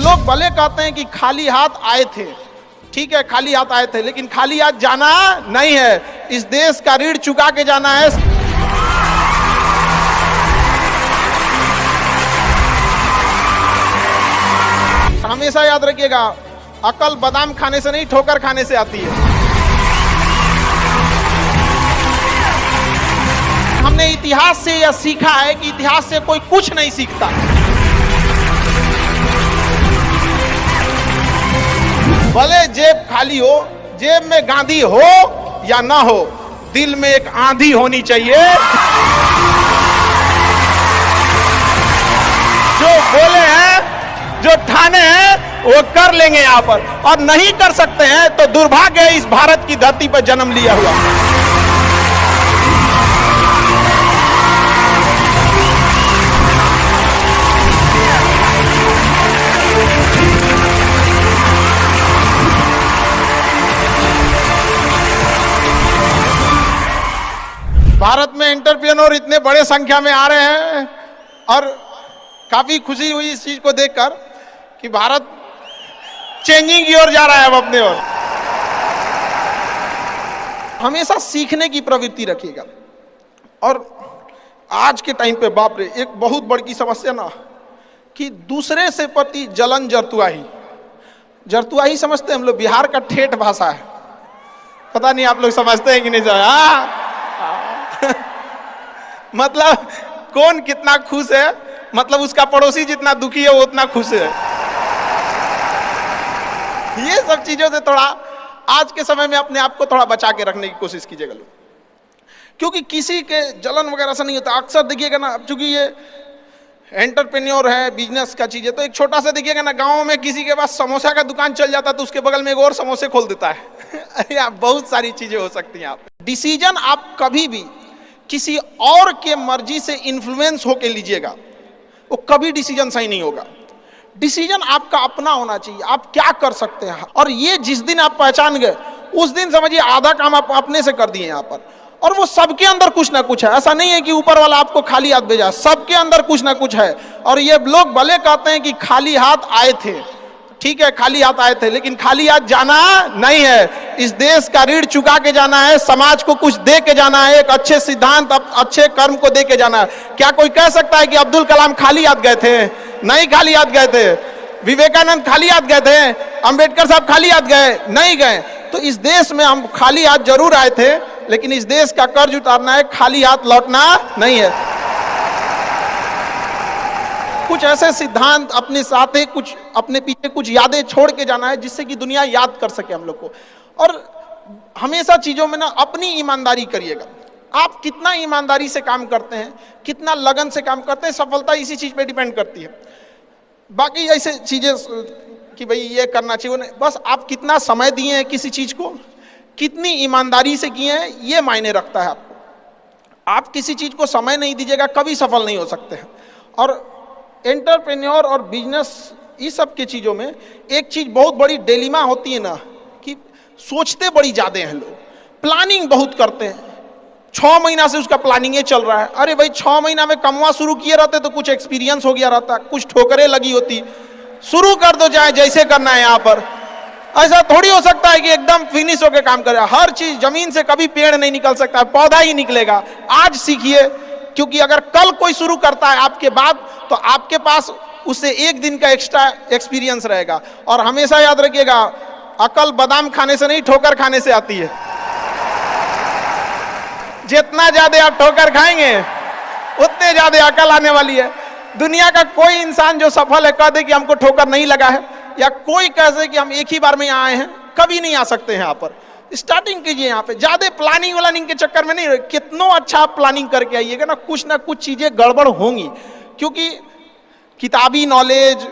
लोग भले कहते हैं कि खाली हाथ आए थे, ठीक है खाली हाथ आए थे, लेकिन खाली हाथ जाना नहीं है। इस देश का ऋण चुका के जाना है। हमेशा याद रखिएगा, अकल बादाम खाने से नहीं ठोकर खाने से आती है। हमने इतिहास से यह सीखा है कि इतिहास से कोई कुछ नहीं सीखता। भले जेब खाली हो, जेब में गांधी हो या ना हो, दिल में एक आंधी होनी चाहिए। जो बोले हैं, जो ठाने हैं, वो कर लेंगे यहां पर, और नहीं कर सकते हैं तो दुर्भाग्य है इस भारत की धरती पर जन्म लिया हुआ। भारत में एंटरप्रेन्योर इतने बड़े संख्या में आ रहे हैं और काफी खुशी हुई इस चीज को देखकर कि भारत चेंजिंग की ओर जा रहा है अब अपने ओर। हमेशा सीखने की प्रवृत्ति रखिएगा। और आज के टाइम पे बाप रे, एक बहुत बड़ी समस्या ना कि दूसरे से प्रति जलन जरतुआही। जरतुआही समझते हैं हम लोग, बिहार का ठेठ भाषा है। पता नहीं आप लोग समझते हैं कि नहीं। मतलब कौन कितना खुश है, मतलब उसका पड़ोसी जितना दुखी है वो उतना खुश है। ये सब चीजों से थोड़ा आज के समय में अपने आप को थोड़ा बचा के रखने की कोशिश कीजिएगा लोग, क्योंकि किसी के जलन वगैरह से नहीं होता। अक्सर देखिएगा ना, चूंकि ये एंटरप्रेन्योर है, बिजनेस का चीज है, तो एक छोटा सा देखिएगा ना, गांव में किसी के पास समोसा का दुकान चल जाता है तो उसके बगल में एक और समोसे खोल देता है। अरे बहुत सारी चीजें हो सकती हैं। आप डिसीजन आप कभी भी किसी और के मर्जी से इन्फ्लुएंस होके लीजिएगा, वो कभी डिसीजन सही नहीं होगा। डिसीजन आपका अपना होना चाहिए, आप क्या कर सकते हैं। और ये जिस दिन आप पहचान गए, उस दिन समझिए आधा काम आप अपने से कर दिए यहाँ पर। और वो सबके अंदर कुछ ना कुछ है, ऐसा नहीं है कि ऊपर वाला आपको खाली हाथ भेजा, सबके अंदर कुछ ना कुछ है। और ये लोग भले कहते हैं कि खाली हाथ आए थे, ठीक है खाली हाथ आए थे, लेकिन खाली हाथ जाना नहीं है। इस देश का ऋण चुका के जाना है, समाज को कुछ दे के जाना है, एक अच्छे सिद्धांत, अच्छे कर्म को दे के जाना है। क्या कोई कह सकता है कि अब्दुल कलाम खाली हाथ गए थे? नहीं खाली हाथ गए थे। विवेकानंद खाली हाथ गए थे? अंबेडकर साहब खाली हाथ गए? नहीं गए। तो इस देश में हम खाली हाथ जरूर आए थे, लेकिन इस देश का कर्ज उतारना है, खाली हाथ लौटना नहीं है। कुछ ऐसे सिद्धांत अपने साथ है, कुछ अपने पीछे कुछ यादें छोड़ के जाना है, जिससे कि दुनिया याद कर सके हम लोग को। और हमेशा चीजों में ना अपनी ईमानदारी करिएगा। आप कितना ईमानदारी से काम करते हैं, कितना लगन से काम करते हैं, सफलता इसी चीज पे डिपेंड करती है। बाकी ऐसे चीजें कि भाई ये करना चाहिए, बस आप कितना समय दिए हैं किसी चीज को, कितनी ईमानदारी से किए हैं, ये मायने रखता है आपको। आप किसी चीज को समय नहीं दीजिएगा, कभी सफल नहीं हो सकते हैं। और एंटरप्रेन्योर और बिजनेस, इस सब की चीज़ों में एक चीज़ बहुत बड़ी डिलेमा होती है ना, कि सोचते बड़ी ज़्यादा हैं लोग, प्लानिंग बहुत करते हैं। 6 महीना से उसका प्लानिंग चल रहा है। अरे भाई 6 महीना में कमवा शुरू किए रहते तो कुछ एक्सपीरियंस हो गया रहता, कुछ ठोकरें लगी होती। शुरू कर दो, चाहे जैसे करना है। यहाँ पर ऐसा थोड़ी हो सकता है कि एकदम फिनिश होकर काम करे। हर चीज, जमीन से कभी पेड़ नहीं निकल सकता, पौधा ही निकलेगा। आज सीखिए, क्योंकि अगर कल कोई शुरू करता है आपके बाद, तो आपके पास उससे एक दिन का एक्स्ट्रा एक्सपीरियंस रहेगा। और हमेशा याद रखिएगा, अकल बादाम खाने से नहीं ठोकर खाने से आती है। जितना ज्यादा आप ठोकर खाएंगे उतने ज्यादा अकल आने वाली है। दुनिया का कोई इंसान जो सफल है कह दे कि हमको ठोकर नहीं लगा है, या कोई कह दे कि हम एक ही बार में यहाँ आए हैं, कभी नहीं आ सकते हैं। यहाँ पर स्टार्टिंग कीजिए, यहाँ पे ज्यादा प्लानिंग व्लानिंग के चक्कर में नहीं। कितना अच्छा आप प्लानिंग करके आइएगा ना कुछ चीजें गड़बड़ होंगी, क्योंकि किताबी नॉलेज,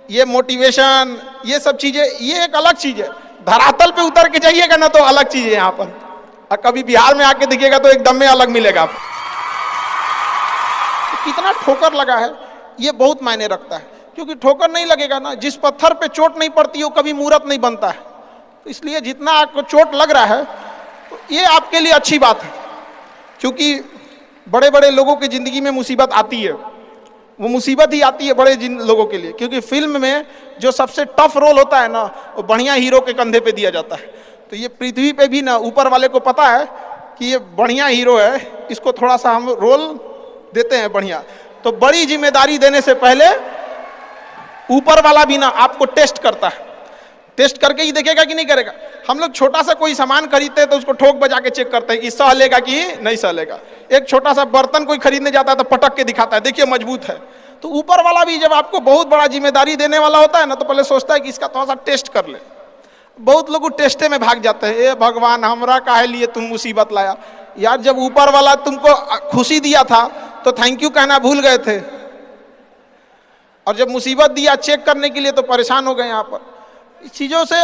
ये मोटिवेशन, ये सब चीजें, ये एक अलग चीज है। धरातल पे उतर के जाइएगा ना तो अलग चीज है। यहाँ पर और कभी बिहार में आके दिखेगा तो एकदम में अलग मिलेगा आपको। तो कितना ठोकर लगा है ये बहुत मायने रखता है, क्योंकि ठोकर नहीं लगेगा ना, जिस पत्थर पे चोट नहीं पड़ती वो कभी मूर्त नहीं बनता है। तो इसलिए जितना आपको चोट लग रहा है तो ये आपके लिए अच्छी बात है, क्योंकि बड़े बड़े लोगों की जिंदगी में मुसीबत आती है, वो मुसीबत ही आती है बड़े जिन लोगों के लिए, क्योंकि फिल्म में जो सबसे टफ रोल होता है ना, वो बढ़िया हीरो के कंधे पे दिया जाता है। तो ये पृथ्वी पे भी ना ऊपर वाले को पता है कि ये बढ़िया हीरो है, इसको थोड़ा सा हम रोल देते हैं बढ़िया। तो बड़ी जिम्मेदारी देने से पहले ऊपर वाला भी ना आपको टेस्ट करता है, टेस्ट करके ही देखेगा कि नहीं करेगा। हम लोग छोटा सा कोई सामान खरीदते हैं तो उसको ठोक बजा के चेक करते हैं कि सह लेगा कि नहीं सह लेगा। एक छोटा सा बर्तन कोई खरीदने जाता है तो पटक के दिखाता है, देखिए मजबूत है। तो ऊपर वाला भी जब आपको बहुत बड़ा जिम्मेदारी देने वाला होता है ना, तो पहले सोचता है कि इसका थोड़ा सा टेस्ट कर ले। बहुत लोग टेस्टे में भाग जाते हैं, ए भगवान हमरा काहे लिए तुम मुसीबत लाया। यार जब ऊपर वाला तुमको खुशी दिया था तो थैंक यू कहना भूल गए थे, और जब मुसीबत दिया चेक करने के लिए तो परेशान हो गए। यहाँ पर इस चीज़ों से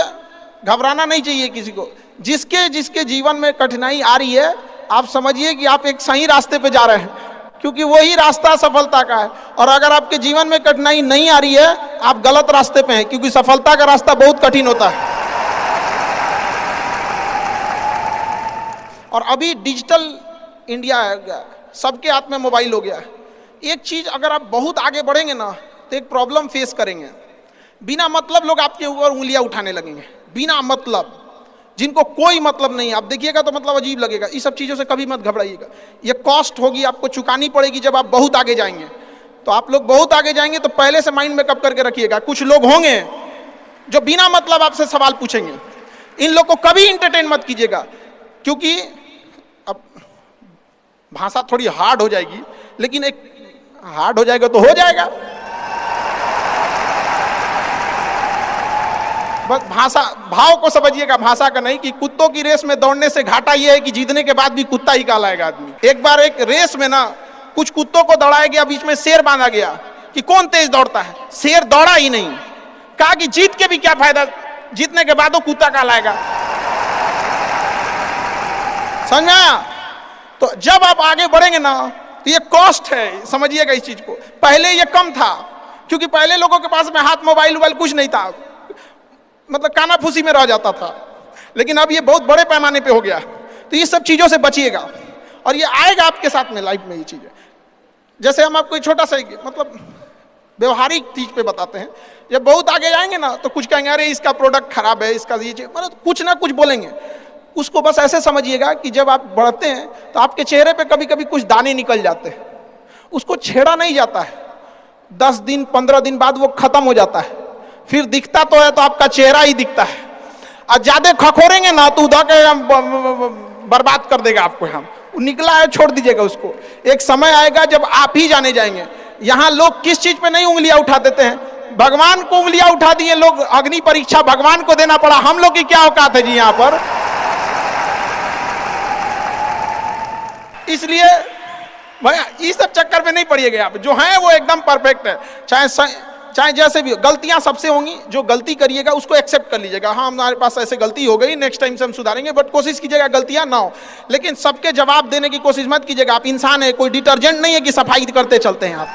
घबराना नहीं चाहिए किसी को। जिसके जिसके जीवन में कठिनाई आ रही है, आप समझिए कि आप एक सही रास्ते पे जा रहे हैं, क्योंकि वही रास्ता सफलता का है। और अगर आपके जीवन में कठिनाई नहीं आ रही है, आप गलत रास्ते पे हैं, क्योंकि सफलता का रास्ता बहुत कठिन होता है। और अभी डिजिटल इंडिया है गया, सबके हाथ में मोबाइल हो गया है। एक चीज अगर आप बहुत आगे बढ़ेंगे ना, तो एक प्रॉब्लम फेस करेंगे। बिना मतलब लोग आपके ऊपर उंगलियां उठाने लगेंगे, बिना मतलब, जिनको कोई मतलब नहीं। आप देखिएगा तो मतलब अजीब लगेगा। इस सब चीज़ों से कभी मत घबराइएगा। ये कॉस्ट होगी, आपको चुकानी पड़ेगी जब आप बहुत आगे जाएंगे। तो आप लोग बहुत आगे जाएंगे तो पहले से माइंड मेकअप करके रखिएगा। कुछ लोग होंगे जो बिना मतलब आपसे सवाल पूछेंगे, इन लोग को कभी इंटरटेन मत कीजिएगा, क्योंकि अब भाषा थोड़ी हार्ड हो जाएगी, लेकिन एक हार्ड हो जाएगा तो हो जाएगा। बस भाषा, भाव को समझिएगा, भाषा का नहीं। कि कुत्तों की रेस में दौड़ने से घाटा यह है कि जीतने के बाद भी कुत्ता ही कहलाएगा आदमी। एक बार एक रेस में ना कुछ कुत्तों को दौड़ाया गया, बीच में शेर बांधा गया कि कौन तेज दौड़ता है। शेर दौड़ा ही नहीं, कहा कि जीत के भी क्या फायदा, जीतने के बाद वो कुत्ता कहलाएगा। समझ में आया? तो जब आप आगे बढ़ेंगे ना, तो ये कॉस्ट है, समझिएगा इस चीज को। पहले ये कम था, क्योंकि पहले लोगों के पास में हाथ मोबाइल वोबाइल कुछ नहीं था, मतलब कानाफूसी में रह जाता था। लेकिन अब ये बहुत बड़े पैमाने पे हो गया। तो ये सब चीजों से बचिएगा, और ये आएगा आपके साथ में लाइफ में। ये चीजें जैसे हम आपको छोटा सा मतलब व्यवहारिक चीज पे बताते हैं। जब बहुत आगे जाएंगे ना, तो कुछ कहेंगे अरे इसका प्रोडक्ट खराब है, इसका ये चीज, मतलब कुछ ना कुछ बोलेंगे। उसको बस ऐसे समझिएगा कि जब आप बढ़ते हैं तो आपके चेहरे पे कभी कभी कुछ दाने निकल जाते हैं, उसको छेड़ा नहीं जाता है। 10 दिन 15 दिन बाद वो खत्म हो जाता है, फिर दिखता तो है तो आपका चेहरा ही दिखता है। और ज्यादा खखोरेंगे ना तो उधर के बर्बाद कर देगा आपको। हम निकला है, छोड़ दीजिएगा उसको। एक समय आएगा जब आप ही जाने जाएंगे। यहाँ लोग किस चीज पे नहीं उंगलियां उठा देते हैं, भगवान को उंगलियां उठा दिए लोग। अग्नि परीक्षा भगवान को देना पड़ा, हम लोग की क्या औकात है जी यहाँ पर। इसलिए भैया इस सब चक्कर में नहीं पड़िएगा। आप जो हैं वो एकदम परफेक्ट है, चाहे जैसे भी। गलतियां सबसे होंगी, जो गलती करिएगा उसको एक्सेप्ट कर लीजिएगा। हाँ हमारे पास ऐसे गलती हो गई, नेक्स्ट टाइम से हम सुधारेंगे, बट कोशिश कीजिएगा गलतियां ना हो। लेकिन सबके जवाब देने की कोशिश मत कीजिएगा। आप इंसान है, कोई डिटर्जेंट नहीं है कि सफाई करते चलते हैं आप।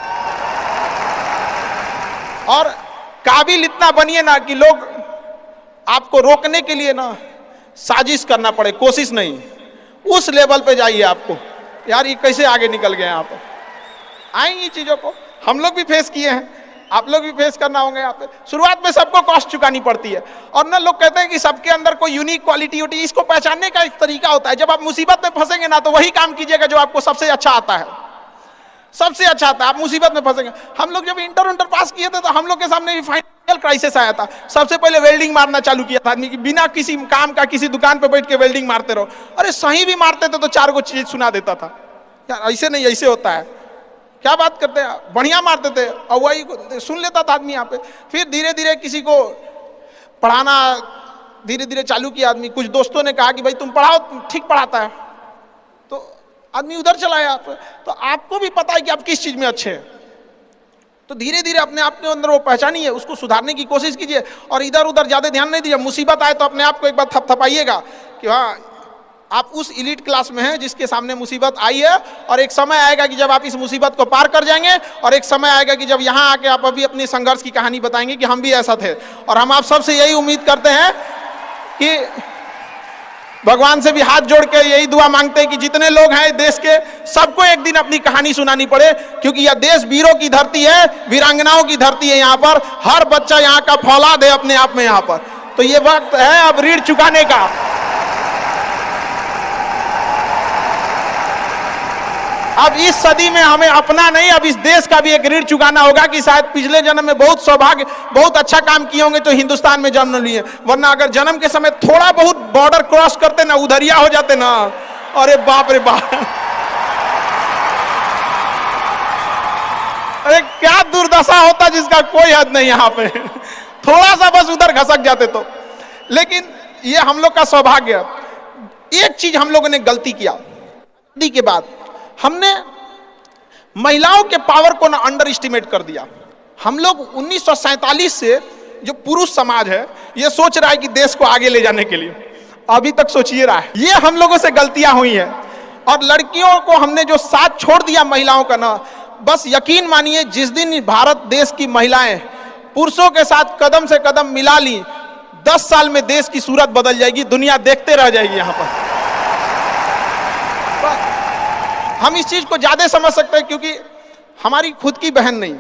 और काबिल इतना बनिए ना कि लोग आपको रोकने के लिए ना साजिश करना पड़े, कोशिश नहीं। उस लेवल पे जाइए। आपको यार ये कैसे आगे निकल गए आप, आएंगी चीजों को हम लोग भी फेस किए हैं, आप लोग भी फेस करना होंगे। यहाँ पे शुरुआत में सबको कॉस्ट चुकानी पड़ती है। और ना लोग कहते हैं कि सबके अंदर कोई यूनिक क्वालिटी होती है, इसको पहचानने का एक तरीका होता है। जब आप मुसीबत में फंसेंगे ना, तो वही काम कीजिएगा जो आपको सबसे अच्छा आता है, सबसे अच्छा आता है। आप मुसीबत में फंसेंगे। हम लोग जब इंटर पास किए थे तो हम लोग के सामने भी फाइनेंशियल क्राइसिस आया था। सबसे पहले वेल्डिंग मारना चालू किया था आदमी की, बिना किसी काम का किसी दुकान पे बैठ के वेल्डिंग मारते रहो। अरे सही भी मारते थे तो 4 को चीज सुना देता था। यार ऐसे नहीं, ऐसे होता है, क्या बात करते हैं। बढ़िया मारते थे और वही सुन लेता था आदमी यहाँ पे। फिर धीरे धीरे किसी को पढ़ाना धीरे धीरे चालू किया आदमी। कुछ दोस्तों ने कहा कि भाई तुम पढ़ाओ, तुम ठीक पढ़ाता है, तो आदमी उधर चला गया। तो आपको भी पता है कि आप किस चीज में अच्छे हैं, तो धीरे धीरे अपने आप के अंदर वो पहचानिए, उसको सुधारने की कोशिश कीजिए और इधर उधर ज्यादा ध्यान नहीं दीजिए। मुसीबत आए तो अपने आप को एक बार थपथपाइएगा कि हाँ आप उस इलीट क्लास में हैं जिसके सामने मुसीबत आई है। और एक समय आएगा कि जब आप इस मुसीबत को पार कर जाएंगे, और एक समय आएगा कि जब यहाँ आके आप अभी अपनी संघर्ष की कहानी बताएंगे कि हम भी ऐसा थे। और हम आप सबसे यही उम्मीद करते हैं कि भगवान से भी हाथ जोड़ के यही दुआ मांगते हैं कि जितने लोग हैं देश के, सबको एक दिन अपनी कहानी सुनानी पड़े, क्योंकि यह देश वीरों की धरती है, वीरांगनाओं की धरती है। यहाँ पर हर बच्चा यहाँ का फौलाद है अपने आप में यहाँ पर। तो ये वक्त है अब ऋण चुकाने का। अब इस सदी में हमें अपना नहीं, अब इस देश का भी एक ऋण चुकाना होगा कि शायद पिछले जन्म में बहुत सौभाग्य, बहुत अच्छा काम किए होंगे तो हिंदुस्तान में जन्म लिए, वरना अगर जन्म के समय थोड़ा बहुत बॉर्डर क्रॉस करते ना, उधरिया हो जाते ना, अरे बाप रे बाप, अरे क्या दुर्दशा होता जिसका कोई हद नहीं। यहाँ पे थोड़ा सा बस उधर घसक जाते तो। लेकिन ये हम लोग का सौभाग्य। एक चीज हम लोगों ने गलती किया के बाद, हमने महिलाओं के पावर को ना अंडर एस्टिमेट कर दिया। हम लोग 1947 से जो पुरुष समाज है ये सोच रहा है कि देश को आगे ले जाने के लिए, अभी तक सोचिए रहा है। ये हम लोगों से गलतियां हुई हैं। और लड़कियों को हमने जो साथ छोड़ दिया महिलाओं का ना, बस यकीन मानिए जिस दिन भारत देश की महिलाएं पुरुषों के साथ कदम से कदम मिला ली, 10 साल में देश की सूरत बदल जाएगी, दुनिया देखते रह जाएगी। यहाँ पर हम इस चीज को ज्यादा समझ सकते हैं क्योंकि हमारी खुद की बहन नहीं,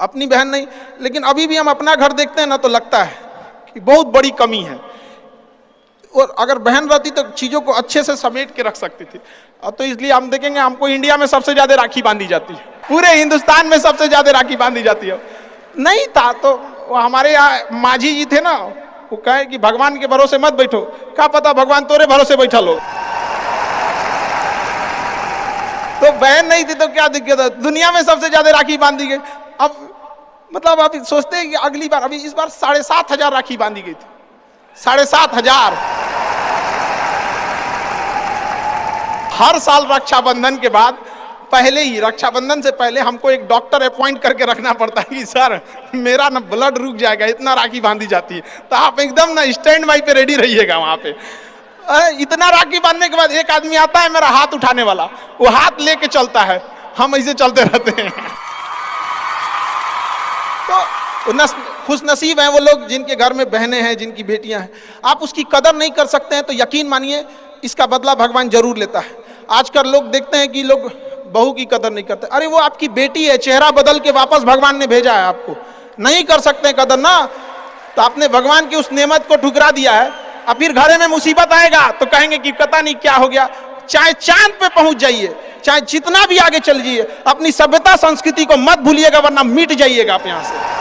अपनी बहन नहीं, लेकिन अभी भी हम अपना घर देखते हैं ना तो लगता है कि बहुत बड़ी कमी है। और अगर बहन रहती तो चीजों को अच्छे से समेट के रख सकती थी। अब तो इसलिए हम देखेंगे हमको इंडिया में सबसे ज्यादा राखी बांधी जाती है, पूरे हिंदुस्तान में सबसे ज्यादा राखी बांधी जाती है। नहीं था तो हमारे यहाँ माझी जी थे ना, वो कहे कि भगवान के भरोसे मत बैठो, क्या पता भगवान तोरे भरोसे बैठा लो। तो बहन नहीं थी तो क्या दिक्कत है, दुनिया में सबसे ज्यादा राखी बांधी गई। अब मतलब आप सोचते हैं कि अगली बार, अभी इस बार 7,500 राखी बांधी गई थी, 7,500। हर साल रक्षाबंधन के बाद, पहले ही रक्षाबंधन से पहले हमको एक डॉक्टर अपॉइंट करके रखना पड़ता है कि सर मेरा ना ब्लड रुक जाएगा, इतना राखी बांधी जाती है। तो आप एकदम ना स्टैंड बाई पे रेडी रहिएगा वहां पे। इतना राखी बांधने के बाद एक आदमी आता है मेरा हाथ उठाने वाला, वो हाथ लेके चलता है, हम ऐसे चलते रहते हैं। तो खुश नसीब हैं वो लोग जिनके घर में बहनें हैं, जिनकी बेटियां हैं। आप उसकी कदर नहीं कर सकते हैं तो यकीन मानिए इसका बदला भगवान जरूर लेता है। आजकल लोग देखते हैं कि लोग बहू की कदर नहीं करते। अरे वो आपकी बेटी है, चेहरा बदल के वापस भगवान ने भेजा है आपको, नहीं कर सकते कदर ना, तो आपने भगवान की उस नेमत को ठुकरा दिया है। अब फिर घरे में मुसीबत आएगा तो कहेंगे कि पता नहीं क्या हो गया। चाहे चांद पे पहुंच जाइए, चाहे जितना भी आगे चल जाइए, अपनी सभ्यता संस्कृति को मत भूलिएगा वरना मिट जाइएगा आप यहां से।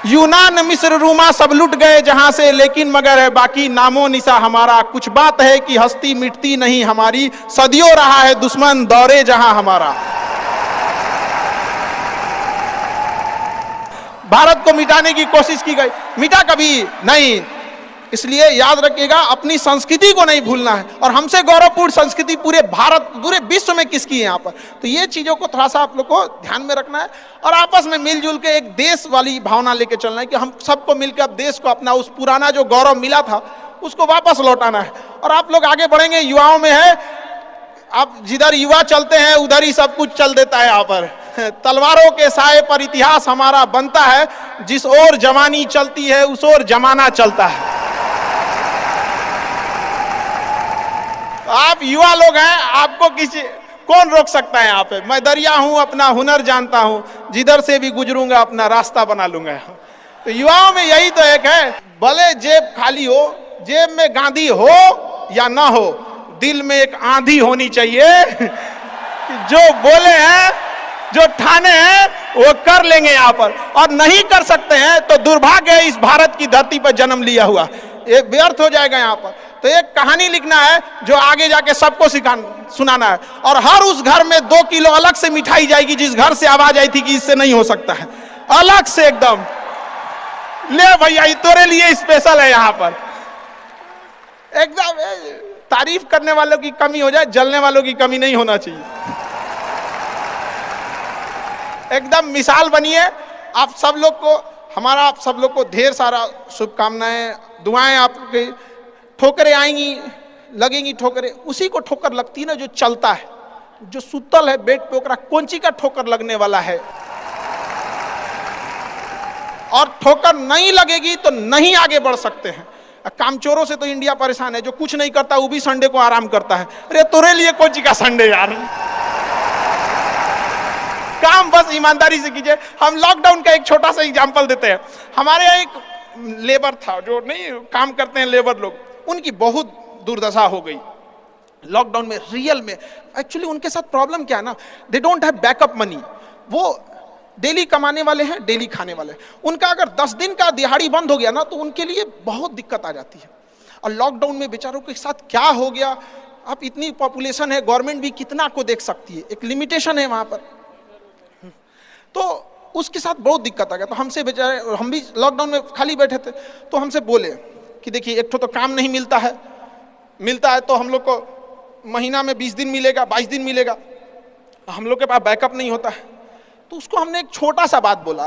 यूनान मिस्र रूमा सब लुट गए जहां से, लेकिन मगर है बाकी नामो निशा हमारा। कुछ बात है कि हस्ती मिटती नहीं हमारी, सदियों रहा है दुश्मन दौरे जहां हमारा। भारत को मिटाने की कोशिश की गई, मिटा कभी नहीं। इसलिए याद रखिएगा अपनी संस्कृति को नहीं भूलना है। और हमसे गौरवपूर्ण संस्कृति पूरे भारत, पूरे विश्व में किसकी है यहाँ पर। तो ये चीजों को थोड़ा सा आप लोग को ध्यान में रखना है और आपस में मिलजुल के एक देश वाली भावना लेके चलना है कि हम सबको मिलकर अब देश को अपना उस पुराना जो गौरव मिला था उसको वापस लौटाना है। और आप लोग आगे बढ़ेंगे, युवाओं में है, आप जिधर युवा चलते हैं उधर ही सब कुछ चल देता है। यहाँ पर तलवारों के साए पर इतिहास हमारा बनता है, जिस ओर जवानी चलती है उस ओर जमाना चलता है। आप युवा लोग हैं, आपको किसी कौन रोक सकता है यहाँ पे। मैं दरिया हूं, अपना हुनर जानता हूं, जिधर से भी गुजरूंगा अपना रास्ता बना लूंगा। तो युवाओं में यही तो एक है, भले जेब खाली हो, जेब में गांधी हो या ना हो, दिल में एक आंधी होनी चाहिए। जो बोले हैं, जो ठाने हैं वो कर लेंगे यहाँ पर, और नहीं कर सकते हैं तो दुर्भाग्य है इस भारत की धरती पर जन्म लिया हुआ, ये व्यर्थ हो जाएगा यहाँ पर। तो एक कहानी लिखना है जो आगे जाके सबको सुनाना है। और हर उस घर में 2 किलो अलग से मिठाई जाएगी जिस घर से आवाज आई थी कि इससे नहीं हो सकता है, अलग से एकदम ले भैया ये तेरे लिए स्पेशल है। यहाँ पर एकदम तारीफ करने वालों की कमी हो जाए, जलने वालों की कमी नहीं होना चाहिए। एकदम मिसाल बनिए। आप सब लोग को, हमारा आप सब लोग को ढेर सारा शुभकामनाएं, दुआएं। आपके ठोकरें आएंगी, लगेंगी ठोकरें, उसी को ठोकर लगती है ना जो चलता है, जो सुतल है बेड पे, ओकरा कौंची का ठोकर लगने वाला है। और ठोकर नहीं लगेगी तो नहीं आगे बढ़ सकते हैं। कामचोरों से तो इंडिया परेशान है, जो कुछ नहीं करता वो भी संडे को आराम करता है। अरे तोरे लिए कोची का संडे यार, काम बस ईमानदारी से कीजिए। हम लॉकडाउन का एक छोटा सा एग्जांपल देते हैं। हमारे यहाँ एक लेबर था, जो नहीं काम करते हैं लेबर लोग, उनकी बहुत दुर्दशा हो गई लॉकडाउन में। रियल में एक्चुअली उनके साथ प्रॉब्लम क्या है ना, they don't have backup money. वो डेली कमाने वाले हैं, डेली खाने वाले हैं। उनका अगर 10 दिन का दिहाड़ी बंद हो गया ना तो उनके लिए बहुत दिक्कत आ जाती है। और लॉकडाउन में बेचारों के साथ क्या हो गया, अब इतनी पॉपुलेशन है, गवर्नमेंट भी कितना को देख सकती है, एक लिमिटेशन है वहां पर, तो उसके साथ बहुत दिक्कत आ गया। तो हमसे बेचारे, हम भी लॉकडाउन में खाली बैठे थे, तो हमसे बोले कि देखिए एक तो काम नहीं मिलता है तो हम लोग को महीना में 20 दिन मिलेगा, 22 दिन मिलेगा, हम लोग के पास बैकअप नहीं होता है। तो उसको हमने एक छोटा सा बात बोला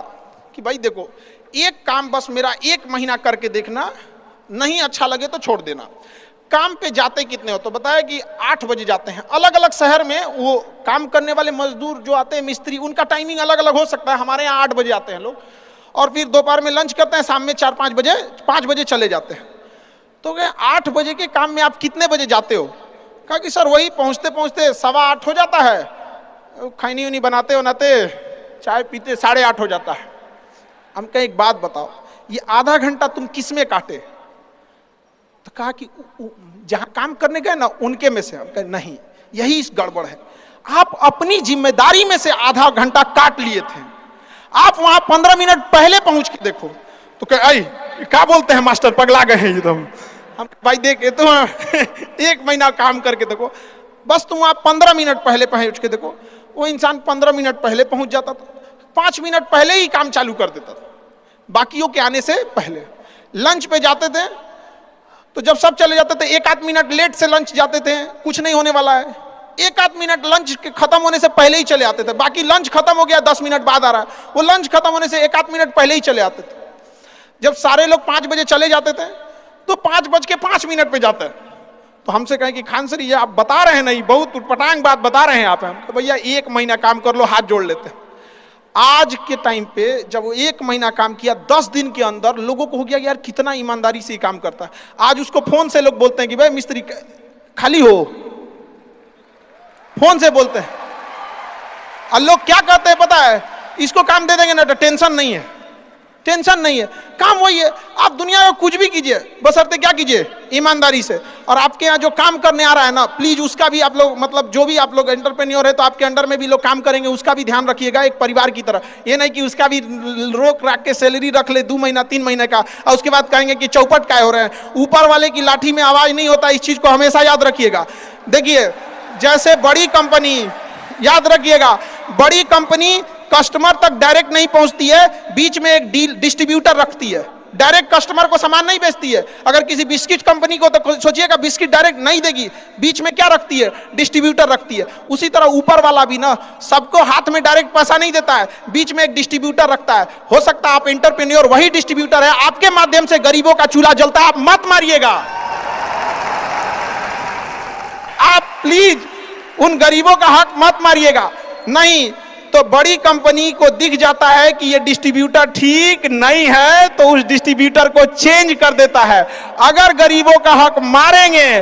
कि भाई देखो, एक काम बस मेरा 1 महीना करके देखना, नहीं अच्छा लगे तो छोड़ देना। काम पे जाते कितने हो, तो बताया कि 8 बजे जाते हैं। अलग अलग शहर में वो काम करने वाले मजदूर जो आते हैं, मिस्त्री, उनका टाइमिंग अलग अलग हो सकता है। हमारे यहाँ 8 बजे आते हैं लोग, और फिर दोपहर में लंच करते हैं, शाम में 4-5 बजे 5 बजे चले जाते हैं। तो कहे 8 बजे के काम में आप कितने बजे जाते हो? कहा कि सर वही पहुँचते पहुँचते 7:15 हो जाता है, खैनी उनी बनाते चाय पीते 8:30 हो जाता है। हम कहे एक बात बताओ, ये आधा घंटा तुम किस में काटे? तो कहा कि जहां काम करने गए ना उनके में से। हम कहे नहीं, यही इस गड़बड़ है। आप अपनी जिम्मेदारी में से आधा घंटा काट लिए थे, आप वहां 15 मिनट पहले पहुंच के देखो। तो कहे क्या बोलते हैं मास्टर, पगला गए हैं एकदम। हम भाई देख तो 1 महीना काम करके देखो, बस तुम वहां 15 मिनट पहले पहुंच के देखो। वो इंसान 15 मिनट पहले पहुंच जाता था, 5 मिनट पहले ही काम चालू कर देता था, बाकियों के आने से पहले। लंच पे जाते थे तो जब सब चले जाते थे 1-8 मिनट लेट से लंच जाते थे, कुछ नहीं होने वाला है। 1-8 मिनट लंच के खत्म होने से पहले ही चले आते थे। बाकी लंच खत्म हो गया 10 मिनट बाद आ रहा है, वो लंच खत्म होने से 1-8 मिनट पहले ही चले आते थे। जब सारे लोग 5 बजे चले जाते थे तो 5:05 पे जाते हैं। तो हमसे कहें कि खान सर ये आप बता रहे हैं नहीं, बहुत उटपटांग बात बता रहे हैं आप। तो भैया 1 महीना काम कर लो, हाथ जोड़ लेते हैं। आज के टाइम पे जब वो 1 महीना काम किया, 10 दिन के अंदर लोगों को हो गया यार कितना ईमानदारी से काम करता है। आज उसको फोन से लोग बोलते हैं कि भाई मिस्त्री खाली हो, फोन से बोलते हैं। और लोग क्या कहते हैं पता है, इसको काम दे देंगे ना तो टेंशन नहीं है, टेंशन नहीं है, काम वही है। आप दुनिया में कुछ भी कीजिए, बशर्ते क्या कीजिए, ईमानदारी से। और आपके यहाँ जो काम करने आ रहा है ना, प्लीज उसका भी आप लोग, मतलब जो भी आप लोग एंटरप्रेन्योर है तो आपके अंडर में भी लोग काम करेंगे, उसका भी ध्यान रखिएगा एक परिवार की तरह। ये नहीं कि उसका भी रोक रख के सैलरी रख ले 2 महीना 3 महीने का, और उसके बाद कहेंगे कि चौपट काय हो रहे हैं। ऊपर वाले की लाठी में आवाज नहीं होता, इस चीज को हमेशा याद रखिएगा। देखिए जैसे बड़ी कंपनी, याद रखिएगा, बड़ी कंपनी कस्टमर तक डायरेक्ट नहीं पहुंचती है, बीच में एक डिस्ट्रीब्यूटर रखती है, डायरेक्ट कस्टमर को सामान नहीं बेचती है। अगर किसी बिस्किट कंपनी को तो सोचिएगा बिस्किट डायरेक्ट नहीं देगी, बीच में क्या रखती है, डिस्ट्रीब्यूटर रखती है। उसी तरह ऊपर वाला भी ना सबको हाथ में डायरेक्ट पैसा नहीं देता है, बीच में एक डिस्ट्रीब्यूटर रखता है। हो सकता है आप एंटरप्रेन्योर वही डिस्ट्रीब्यूटर है, आपके माध्यम से गरीबों का चूल्हा जलता है, आप मत मारिएगा। आप प्लीज उन गरीबों का हक मत मारिएगा, नहीं तो बड़ी कंपनी को दिख जाता है कि ये डिस्ट्रीब्यूटर ठीक नहीं है तो उस डिस्ट्रीब्यूटर को चेंज कर देता है। अगर गरीबों का हक मारेंगे